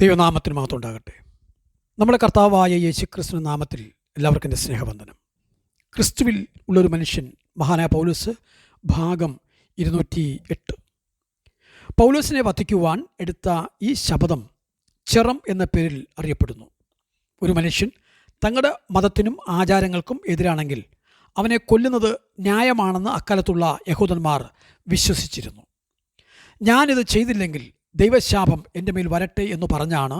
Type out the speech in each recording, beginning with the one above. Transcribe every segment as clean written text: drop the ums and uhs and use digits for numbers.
ദൈവനാമത്തിന് മഹത്വം ഉണ്ടാകട്ടെ. നമ്മുടെ കർത്താവായ യേശുക്രിസ്തുവിന്റെ നാമത്തിൽ എല്ലാവർക്കും എൻ്റെ സ്നേഹവന്ദനം. ക്രിസ്തുവിൽ ഉള്ളൊരു മനുഷ്യൻ, മഹാനായ പൗലോസ്, ഭാഗം 208. പൗലോസിനെ വധിക്കുവാൻ എടുത്ത ഈ ശപഥം ചെറം എന്ന പേരിൽ അറിയപ്പെടുന്നു. ഒരു മനുഷ്യൻ തങ്ങളുടെ മതത്തിനും ആചാരങ്ങൾക്കും എതിരാണെങ്കിൽ അവനെ കൊല്ലുന്നത് ന്യായമാണെന്ന് അക്കാലത്തുള്ള യഹൂദന്മാർ വിശ്വസിച്ചിരുന്നു. ഞാനിത് ചെയ്തില്ലെങ്കിൽ ദൈവശാപം എൻ്റെ മേൽ വരട്ടെ എന്ന് പറഞ്ഞാണ്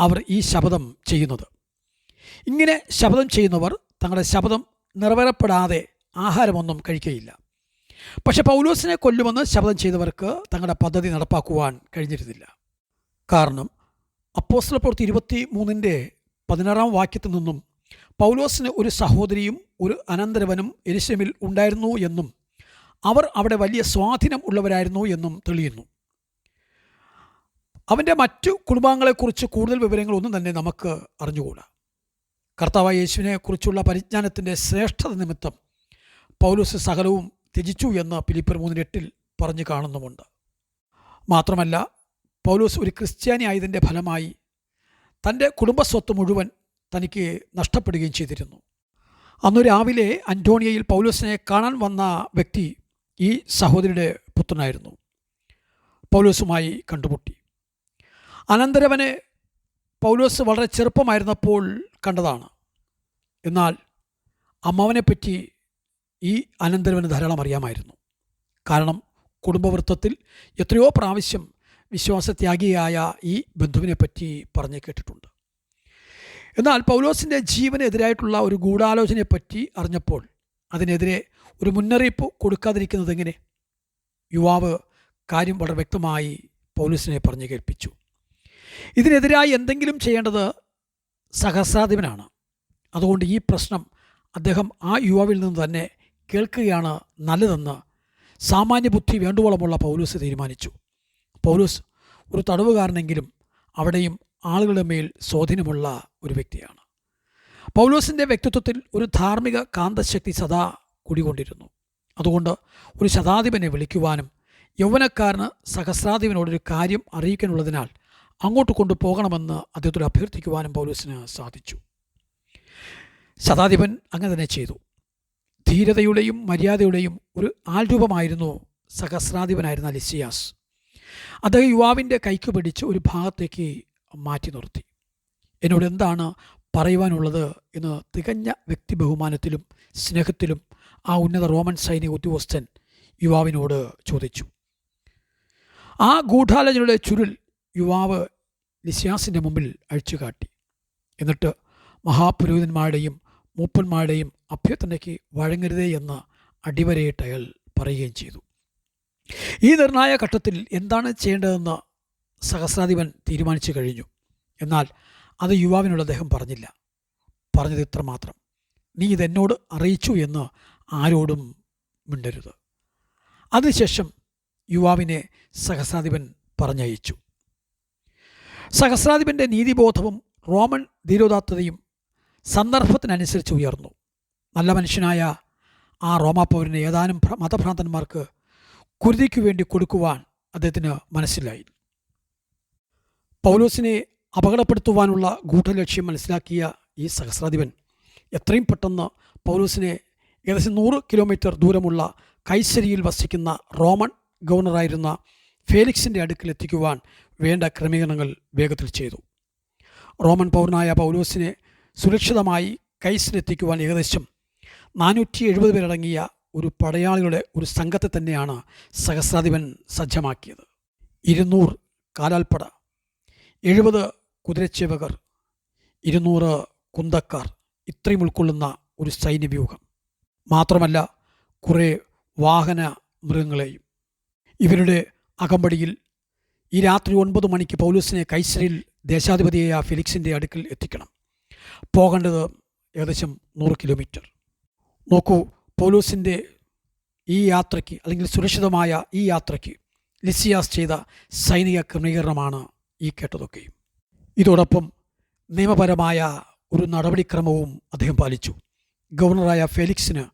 അവർ ഈ ശപഥം ചെയ്യുന്നത്. ഇങ്ങനെ ശപഥം ചെയ്യുന്നവർ തങ്ങളുടെ ശപഥം നിറവേറപ്പെടാതെ ആഹാരമൊന്നും കഴിക്കുകയില്ല. പക്ഷെ പൗലോസിനെ കൊല്ലുമെന്ന് ശപഥം ചെയ്തവർക്ക് തങ്ങളുടെ പദ്ധതി നടപ്പാക്കുവാൻ കഴിഞ്ഞിരുന്നില്ല. കാരണം അപ്പോസ്തലപ്രവൃത്തി 23:16 വാക്യത്തിൽ നിന്നും പൗലോസിന് ഒരു സഹോദരിയും ഒരു അനന്തരവനും യെരൂശലേമിൽ ഉണ്ടായിരുന്നു എന്നും അവർ അവിടെ വലിയ സ്വാധീനം ഉള്ളവരായിരുന്നു എന്നും തെളിയുന്നു. അവൻ്റെ മറ്റു കുടുംബാംഗങ്ങളെക്കുറിച്ച് കൂടുതൽ വിവരങ്ങളൊന്നും തന്നെ നമുക്ക് അറിഞ്ഞുകൂടാ. കർത്താവായ യേശുവിനെ കുറിച്ചുള്ള പരിജ്ഞാനത്തിൻ്റെ ശ്രേഷ്ഠത നിമിത്തം പൗലോസ് സകലവും ത്യജിച്ചു എന്ന് ഫിലിപ്പിയർ 3:8 പറഞ്ഞു കാണുന്നുമുണ്ട്. മാത്രമല്ല, പൗലോസ് ഒരു ക്രിസ്ത്യാനി ആയതിൻ്റെ ഫലമായി തൻ്റെ കുടുംബസ്വത്ത് മുഴുവൻ തനിക്ക് നഷ്ടപ്പെടുകയും ചെയ്തിരുന്നു. അന്നു രാവിലെ അന്റോണിയയിൽ പൗലോസിനെ കാണാൻ വന്ന വ്യക്തി ഈ സഹോദരിയുടെ പുത്രനായിരുന്നു. പൗലോസുമായി കണ്ടുമുട്ടി. അനന്തരവനെ പൗലോസ് വളരെ ചെറുപ്പമായിരുന്നപ്പോൾ കണ്ടതാണ്. എന്നാൽ അമ്മാവനെപ്പറ്റി ഈ അനന്തരവന് ധാരാളം അറിയാമായിരുന്നു. കാരണം കുടുംബവൃത്തത്തിൽ എത്രയോ പ്രാവശ്യം വിശ്വാസത്യാഗിയായ ഈ ബന്ധുവിനെപ്പറ്റി പറഞ്ഞു കേട്ടിട്ടുണ്ട്. എന്നാൽ പൗലോസിൻ്റെ ജീവനെതിരായിട്ടുള്ള ഒരു ഗൂഢാലോചനയെപ്പറ്റി അറിഞ്ഞപ്പോൾ അതിനെതിരെ ഒരു മുന്നറിയിപ്പ് കൊടുക്കാതിരിക്കുന്നത് എങ്ങനെ? യുവാവ് കാര്യം വളരെ വ്യക്തമായി പൗലോസിനെ പറഞ്ഞു കേൾപ്പിച്ചു. ഇതിനെതിരായി എന്തെങ്കിലും ചെയ്യേണ്ടത് സഹസ്രാധിപനാണ്. അതുകൊണ്ട് ഈ പ്രശ്നം അദ്ദേഹം ആ യുവാവിൽ നിന്ന് തന്നെ കേൾക്കുകയാണ് നല്ലതെന്ന് സാമാന്യ ബുദ്ധി വേണ്ടുവോളമുള്ള പൗലോസ് തീരുമാനിച്ചു. പൗലോസ് ഒരു തടവുകാരനെങ്കിലും അവിടെയും ആളുകളുടെ മേൽ സ്വാധീനമുള്ള ഒരു വ്യക്തിയാണ്. പൗലോസിൻ്റെ വ്യക്തിത്വത്തിൽ ഒരു ധാർമ്മിക കാന്തശക്തി സദാ കുടികൊണ്ടിരുന്നു. അതുകൊണ്ട് ഒരു ശതാധിപനെ വിളിക്കുവാനും യൗവനക്കാരന് സഹസ്രാധിപനോടൊരു കാര്യം അറിയിക്കാനുള്ളതിനാൽ അങ്ങോട്ട് കൊണ്ടുപോകണമെന്ന് അദ്ദേഹത്തോട് അഭ്യർത്ഥിക്കുവാനും പൗലോസിന് സാധിച്ചു. ശതാധിപൻ അങ്ങനെ തന്നെ ചെയ്തു. ധീരതയുടെയും മര്യാദയുടെയും ഒരു ആൾരൂപമായിരുന്നു സഹസ്രാധിപനായിരുന്ന ലിസിയാസ്. അദ്ദേഹം യുവാവിൻ്റെ കൈക്ക് പിടിച്ച് ഒരു ഭാഗത്തേക്ക് മാറ്റി നിർത്തി. എന്നോട് എന്താണ് പറയുവാനുള്ളത് എന്ന് തികഞ്ഞ വ്യക്തി ബഹുമാനത്തിലും സ്നേഹത്തിലും ആ ഉന്നത റോമൻ സൈനിക ഉദ്യോഗസ്ഥൻ യുവാവിനോട് ചോദിച്ചു. ആ ഗൂഢാലോചനയുടെ ചുരുൾ യുവാവ് ലിസിയാസിൻ്റെ മുമ്പിൽ അഴിച്ചുകാട്ടി. എന്നിട്ട് മഹാപുരോഹിതന്മാരുടെയും മൂപ്പന്മാരുടെയും അഭ്യർത്ഥനയ്ക്ക് വഴങ്ങരുതേ എന്ന് അടിവരയിട്ട് അയാൾ പറയുകയും ചെയ്തു. ഈ നിർണായക ഘട്ടത്തിൽ എന്താണ് ചെയ്യേണ്ടതെന്ന് സഹസ്രാധിപൻ തീരുമാനിച്ചു കഴിഞ്ഞു. എന്നാൽ അത് യുവാവിനോട് അദ്ദേഹം പറഞ്ഞില്ല. പറഞ്ഞത് ഇത്ര മാത്രം: നീ ഇതെന്നോട് അറിയിച്ചു എന്ന് ആരോടും മിണ്ടരുത്. അതിനുശേഷം യുവാവിനെ സഹസ്രാധിപൻ പറഞ്ഞയച്ചു. സഹസ്രാധിപൻ്റെ നീതിബോധവും റോമൻ ധീരോദാത്തതയും സന്ദർഭത്തിനനുസരിച്ച് ഉയർന്നു. നല്ല മനുഷ്യനായ ആ റോമാപൗരനെ ഏതാനും മതഭ്രാന്തന്മാർക്ക് കുരുതിക്ക് വേണ്ടി കൊടുക്കുവാൻ അദ്ദേഹത്തിന് മനസ്സിലായി. പൗലോസിനെ അപകടപ്പെടുത്തുവാനുള്ള ഗൂഢലക്ഷ്യം മനസ്സിലാക്കിയ ഈ സഹസ്രാധിപൻ എത്രയും പെട്ടെന്ന് പൗലോസിനെ ഏകദേശം 100 കിലോമീറ്റർ ദൂരമുള്ള കൈസരിയിൽ വസിക്കുന്ന റോമൻ ഗവർണറായിരുന്ന ഫേലിക്സിൻ്റെ അടുക്കൽ എത്തിക്കുവാൻ വേണ്ട ക്രമീകരണങ്ങൾ വേഗത്തിൽ ചെയ്തു. റോമൻ പൗരനായ പൗലോസിനെ സുരക്ഷിതമായി കൈസരിലെത്തിക്കുവാൻ ഏകദേശം 470 പേരടങ്ങിയ ഒരു പടയാളികളുടെ ഒരു സംഘത്തെ തന്നെയാണ് സഹസ്രാധിപൻ സജ്ജമാക്കിയത്. 200 കാലാൽപ്പട, 70 കുതിരച്ചേവകർ, 200 കുന്തക്കാർ, ഇത്രയും ഉൾക്കൊള്ളുന്ന ഒരു സൈന്യവ്യൂഹം. മാത്രമല്ല കുറേ വാഹന മൃഗങ്ങളെയും. ഇവരുടെ അകമ്പടിയിൽ ഈ രാത്രി 9 മണിക്ക് പൗലോസിനെ കൈസരിയിൽ ദേശാധിപതിയായ ഫെലിക്സിൻ്റെ അടുക്കൽ എത്തിക്കണം. പോകേണ്ടത് ഏകദേശം 100 കിലോമീറ്റർ. നോക്കൂ, പൗലോസിൻ്റെ ഈ യാത്രയ്ക്ക്, അല്ലെങ്കിൽ സുരക്ഷിതമായ ഈ യാത്രയ്ക്ക് ലിസിയാസ് ചെയ്ത സൈനിക ക്രമീകരണമാണ് ഈ കേട്ടതൊക്കെയും. ഇതോടൊപ്പം നിയമപരമായ ഒരു നടപടിക്രമവും അദ്ദേഹം പാലിച്ചു. ഗവർണറായ ഫെലിക്സിന്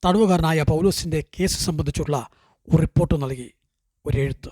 തടവുകാരനായ പൗലോസിൻ്റെ കേസ് സംബന്ധിച്ചുള്ള ഒരു റിപ്പോർട്ട് നൽകി, ഒരെഴുത്ത്.